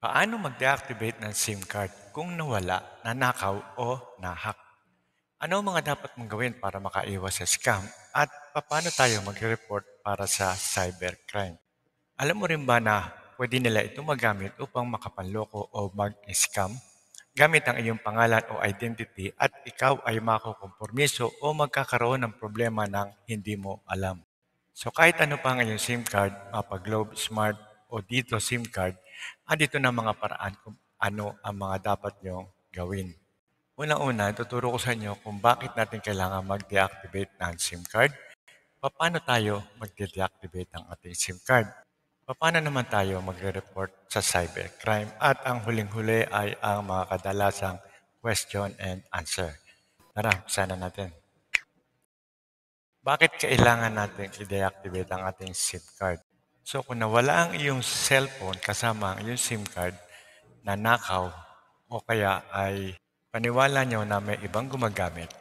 Paano mag-deactivate ng SIM card kung nawala, nanakaw o nahack? Ano ang mga dapat mong gawin para makaiwas sa scam? At paano tayo mag-report para sa cybercrime? Alam mo rin ba na pwede nila ito magamit upang makapanloko o mag-scam? Gamit ang iyong pangalan o identity at ikaw ay makukompromiso o magkakaroon ng problema ng hindi mo alam. So kahit ano pa ang iyong SIM card, mapa Globe, Smart o dito SIM card, andito na mga paraan kung ano ang mga dapat niyong gawin. Una-una, tuturo ko sa inyo kung bakit natin kailangan mag-deactivate ng SIM card, paano tayo mag-deactivate ng ating SIM card, paano naman tayo magre-report sa cybercrime, at ang huling-huli ay ang mga kadalasang question and answer. Tara, sana natin. Bakit kailangan natin i-deactivate ang ating SIM card? So kung nawala ang iyong cellphone kasama ang iyong SIM card, nanakaw o kaya ay paniwala nyo na may ibang gumagamit,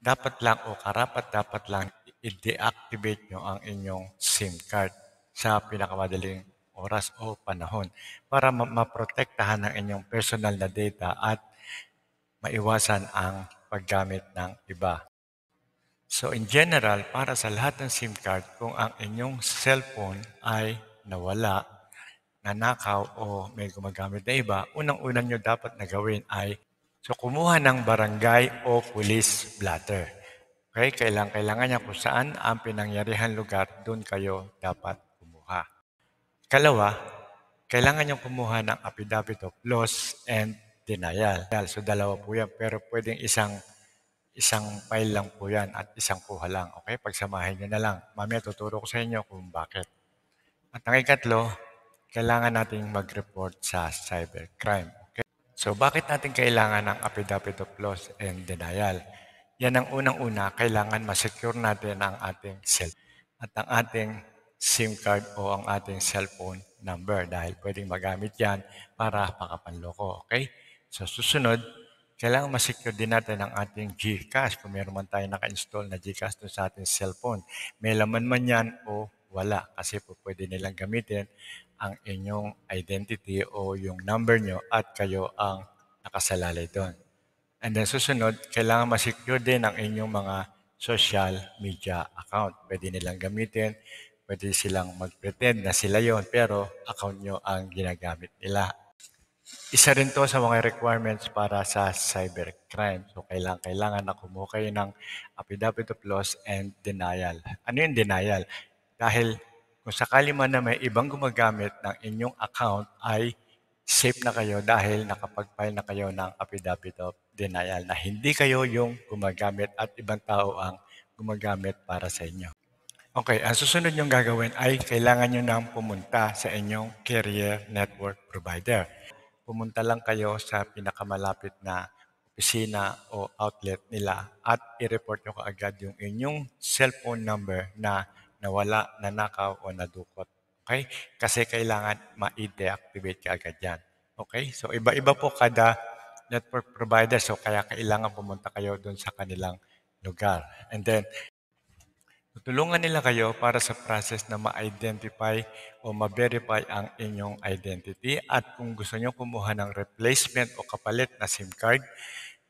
dapat lang o karapat dapat lang i-deactivate nyo ang inyong SIM card sa pinakamadaling oras o panahon para maprotektahan ang inyong personal na data at maiwasan ang paggamit ng iba. So in general, para sa lahat ng SIM card, kung ang inyong cellphone ay nawala, nanakaw o may gumagamit na iba, unang-unang nyo dapat na gawin ay kumuha ng barangay o police blotter. Okay? Kailangan niya kung saan ang pinangyarihan lugar, doon kayo dapat kumuha. Kalawa, kailangan nyo kumuha ng affidavit of loss and denial. So dalawa po yan, pero pwedeng isang file lang po yan at isang kuha lang. Okay? Pagsamahin nyo na lang. Mamaya tuturo ko sa inyo kung bakit. At ang ikatlo, kailangan nating mag-report sa cybercrime. Okay? So bakit natin kailangan ng affidavit of loss and denial? Yan ang unang-una, kailangan ma-secure natin ang ating cellphone at ang ating SIM card o ang ating cellphone number dahil pwedeng magamit yan para makapanloko. Okay? So susunod, kailangan ma-secure din natin ang ating GCash kung meron man tayo naka-install na GCash doon sa ating cellphone. May laman man yan o wala kasi po pwede nilang gamitin ang inyong identity o yung number nyo at kayo ang nakasalalay doon. And then susunod, kailangan ma-secure din ang inyong mga social media account. Pwede nilang gamitin, pwede silang mag-pretend na sila yon pero account nyo ang ginagamit nila. Isa rin to sa mga requirements para sa cybercrime. So, kailangan na kumuha kayo ng affidavit of loss and denial. Ano yung denial? Dahil kung sakali man na may ibang gumagamit ng inyong account ay safe na kayo dahil nakapag-file na kayo ng affidavit of denial na hindi kayo yung gumagamit at ibang tao ang gumagamit para sa inyo. Okay, ang susunod nyong gagawin ay kailangan nyo nang pumunta sa inyong carrier network provider. Pumunta lang kayo sa pinakamalapit na opisina o outlet nila at i-report nyo kaagad yung inyong cellphone number na nawala, nanakaw o nadukot. Okay? Kasi kailangan ma-deactivate ka agad yan. Okay? So iba-iba po kada network provider. So kaya kailangan pumunta kayo doon sa kanilang lugar. And then, tutulungan nila kayo para sa process na ma-identify o ma-verify ang inyong identity at kung gusto nyo kumuha ng replacement o kapalit na SIM card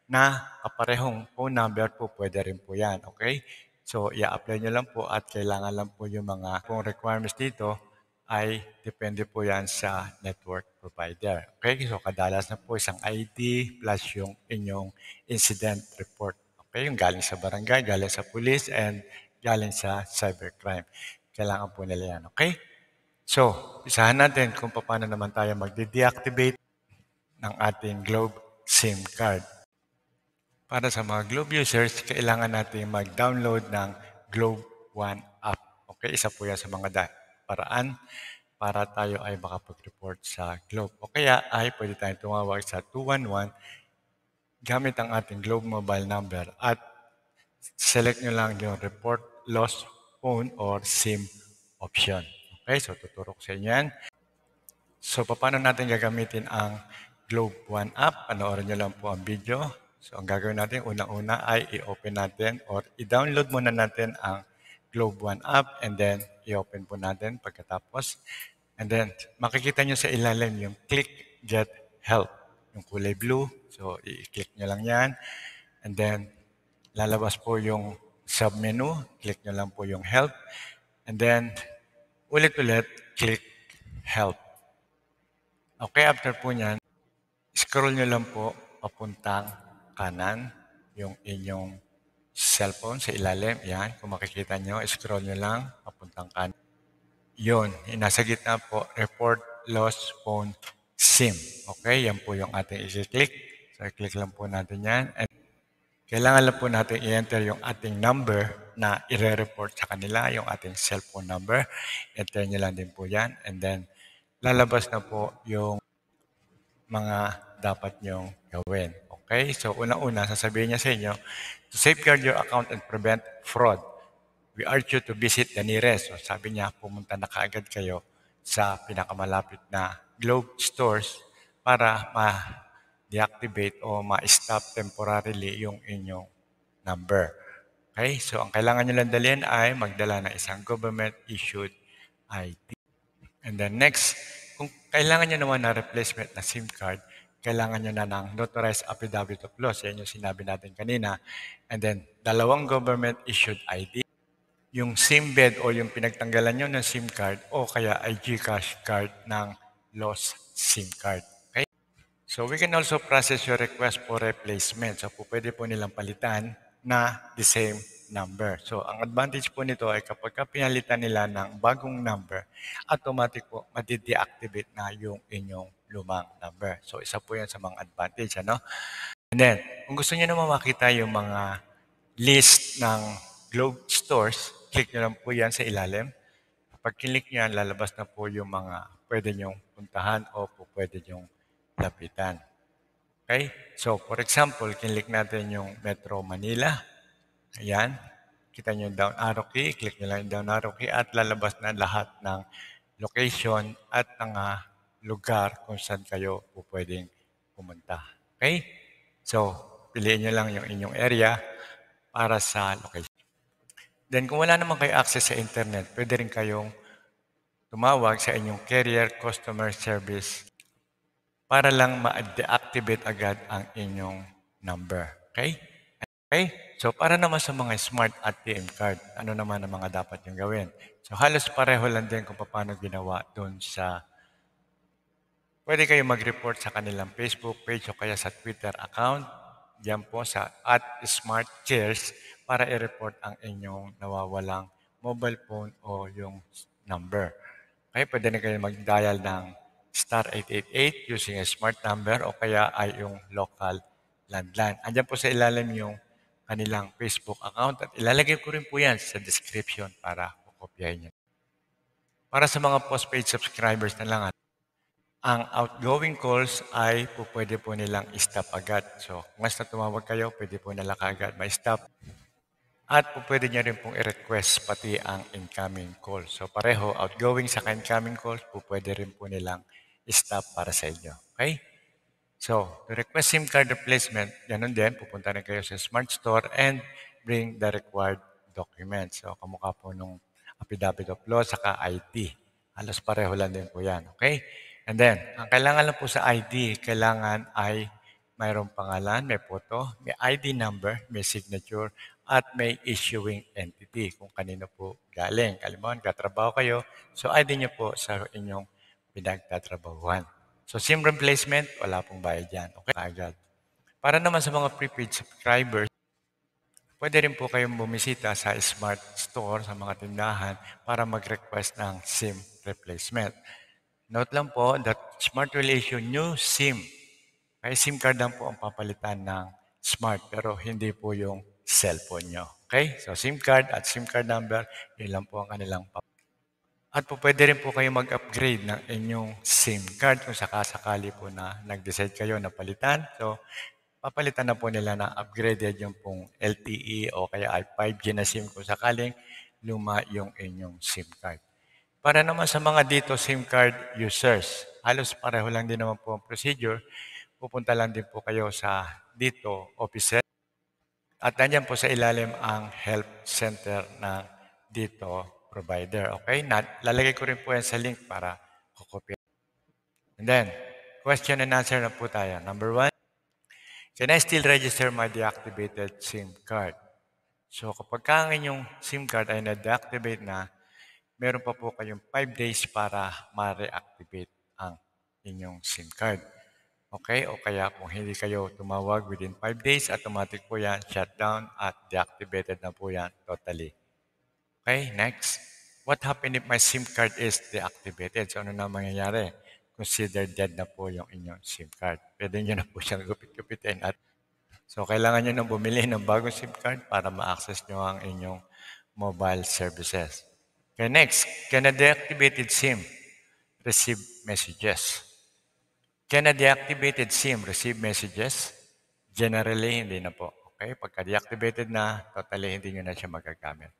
na kaparehong phone number po, pwede rin po yan. Okay? So, i-apply nyo lang po at kailangan lang po yung mga kung requirements dito ay depende po yan sa network provider. Okay? So, kadalas na po isang ID plus yung inyong incident report. Okay? Yung galing sa barangay, galing sa police, and galing sa cybercrime. Kailangan po nila yan. Okay? So, isahan natin kung paano naman tayo mag-deactivate ng ating Globe SIM card. Para sa mga Globe users, kailangan natin mag-download ng Globe One app. Okay, isa po yan sa mga paraan para tayo ay makapag-report sa Globe. O kaya ay pwede tayong tumawag sa 211 gamit ang ating Globe mobile number at select nyo lang yung report lost phone or SIM option. Okay, so tuturo ko sa inyo yan. So, paano natin gagamitin ang Globe One app? Panoorin nyo lang po ang video. So, ang gagawin natin, unang-una ay i-open natin or i-download muna natin ang Globe One app and then i-open po natin pagkatapos. And then, makikita nyo sa ilalim yung click get help. Yung kulay blue. So, i-click nyo lang yan. And then, lalabas po yung submenu. Click nyo lang po yung help. And then, ulit-ulit, click help. Okay, after po nyan, scroll nyo lang po papuntang kanan yung inyong cellphone sa ilalim. Yan, kung makikita nyo, scroll nyo lang papuntang kanan. Yun, nasa gitna po, report lost phone SIM. Okay, yan po yung ating i-click. So, i-click lang po natin yan. And kailangan lang po natin i-enter yung ating number na i-report sa kanila, yung ating cellphone number. Enter nyo lang din po yan. And then, lalabas na po yung mga dapat nyong gawin. Okay? So, una-una, sasabihin niya sa inyo, to safeguard your account and prevent fraud, we urge you to visit the nearest. So, sabi niya, pumunta na kaagad kayo sa pinakamalapit na Globe stores para ma-deactivate o ma-stop temporarily yung inyong number. Okay? So, ang kailangan nyo lang dalhin ay magdala ng isang government-issued ID. And then next, kung kailangan nyo naman na replacement na SIM card, kailangan nyo na ng notarized affidavit of loss. Yan yung sinabi natin kanina. And then, dalawang government-issued ID. Yung SIM bed o yung pinagtanggalan nyo ng SIM card o kaya ay GCash card ng lost SIM card. Okay? So we can also process your request for replacement. So pwede po nilang palitan na the same number. So ang advantage po nito ay kapag pinalitan nila ng bagong number, automatic po madi-deactivate na yung inyong lumang number. So isa po yan sa mga advantage. Ano? And then, kung gusto niyo naman makita yung mga list ng Globe stores, click nyo lang po yan sa ilalim. Pag click nyo yan, lalabas na po yung mga pwede nyong puntahan o po pwede nyong lapitan. Okay? So, for example, click natin yung Metro Manila. Ayan. Kita nyo yung down arrow key. Click nyo lang yung down arrow key at lalabas na lahat ng location at mga lugar kung saan kayo po pwedeng pumunta. Okay? So, piliin nyo lang yung inyong area para sa location. Then kung wala naman kayo access sa internet, pwede rin kayong tumawag sa inyong carrier customer service para lang ma-deactivate agad ang inyong number. Okay? Okay? So para naman sa mga smart ATM card, ano naman ang mga dapat yung gawin? So halos pareho lang din kung paano ginawa doon sa pwede kayo mag-report sa kanilang Facebook page o kaya sa Twitter account. Diyan po sa @smartcares para i-report ang inyong nawawalang mobile phone o yung number. Okay, pwede na kayo mag-dial ng star 888 using a smart number o kaya ay yung local landline. Andiyan po sa ilalim yung kanilang Facebook account at ilalagay ko rin po yan sa description para kukopyahin nyo. Para sa mga postpaid subscribers na lang, ang outgoing calls ay pwede po nilang stop agad. So, once na tumawag kayo, pwede po nila kaagad ma-stop. At pwede niya rin pong i-request pati ang incoming call. So, pareho, outgoing sa incoming calls, pwede rin po nilang stop para sa inyo. Okay? So, to request SIM card replacement, ganun din, pupunta rin kayo sa Smart Store and bring the required documents. So, kamukha po nung affidavit of law, saka ID. Halos pareho lang din po yan. Okay? And then, ang kailangan lang po sa ID, kailangan ay mayroong pangalan, may photo, may ID number, may signature, at may issuing entity kung kanino po galing. Kalimutan, katrabaho kayo, so ID nyo po sa inyong pinagtatrabahuan. So SIM replacement, wala pong bayad yan. Okay, agad. Para naman sa mga prepaid subscribers, pwede rin po kayong bumisita sa Smart Store, sa mga tindahan, para mag-request ng SIM replacement. Note lang po that Smart will issue new SIM. Kaya SIM card lang po ang papalitan ng Smart, pero hindi po yung cellphone nyo. Okay? So SIM card at SIM card number, yun lang po ang kanilang at pwede rin po kayo mag-upgrade ng inyong SIM card kung sakasakali po na nag-decide kayo na palitan. So, papalitan na po nila na upgraded yung pong LTE o kaya ay 5G na SIM kung sakaling luma yung inyong SIM card. Para naman sa mga dito SIM card users, halos pareho lang din naman po ang procedure. Pupunta lang din po kayo sa dito office at nandiyan po sa ilalim ang help center ng dito provider. Okay? Lalagay ko rin po yan sa link para Kukopya. And then, question and answer na po tayo. Number 1, can I still register my deactivated SIM card? So kapag ka ang inyong SIM card ay na-deactivate na, meron pa po kayong 5 days para ma-reactivate ang inyong SIM card. Okay? O kaya kung hindi kayo tumawag within 5 days, automatic po yan, shutdown at deactivated na po yan totally. Okay, next. What happened if my SIM card is deactivated? So ano na mangyayari? Consider dead na po yung inyong SIM card. Pwede nyo na po siyang gupit-gupitin. So kailangan nyo nang bumili ng bagong SIM card para ma-access nyo ang inyong mobile services. Okay, next. Can a deactivated SIM receive messages? Can a deactivated SIM receive messages? Generally, hindi na po. Okay, pagka deactivated na, totally hindi nyo na siya magagamit.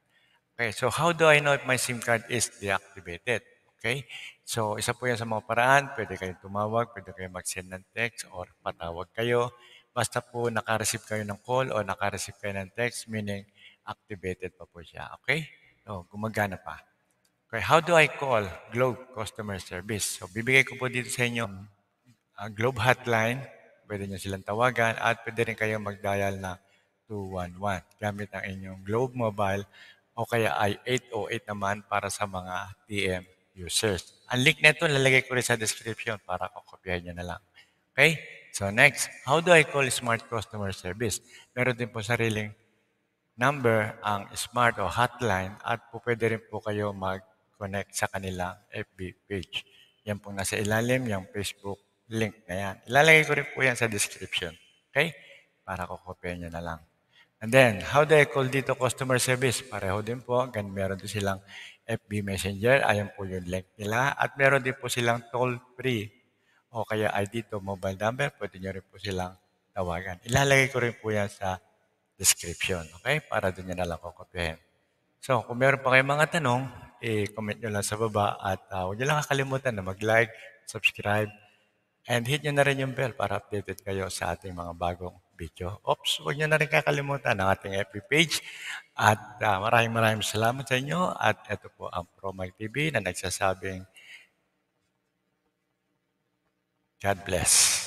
Okay, so how do I know if my SIM card is deactivated? Okay, so isa po yan sa mga paraan. Pwede kayong tumawag, pwede kayong mag-send ng text or patawag kayo. Basta po naka-receive kayo ng call o naka-receive kayo ng text, meaning activated pa po siya. Okay? So, gumagana pa. Okay, how do I call Globe Customer Service? So, bibigay ko po dito sa inyo ang Globe Hotline. Pwede nyo silang tawagan at pwede rin kayong mag-dial na 211 gamit ang inyong Globe Mobile o kaya ay 808 naman para sa mga TM users. Ang link nito lalagay ko rin sa description para kokopyahin nyo na lang. Okay? So next, how do I call Smart Customer Service? Meron din po sariling number ang Smart o hotline at po pwede rin po kayo mag-connect sa kanilang FB page. Yan po nasa ilalim, yung Facebook link na yan. Ilalagay ko rin po yan sa description. Okay? Para kokopyahin nyo na lang. And then, how do I call dito customer service? Pareho din po. Meron din silang FB Messenger. Ayan po yung link nila. At meron din po silang toll-free o kaya ay dito mobile number. Pwede nyo rin po silang tawagan. Ilalagay ko rin po yan sa description. Okay? Para doon nyo na lang kokopyahin. So, kung meron pa kayong mga tanong, i-comment nyo lang sa baba at huwag nyo lang kakalimutan na mag-like, subscribe, and hit nyo na rin yung bell para updated kayo sa ating mga bagong video. Oops, huwag nyo na rin kakalimutan ang ating FB page. At maraming salamat sa inyo. At ito po ang ProMag TV na nagsasabing God bless.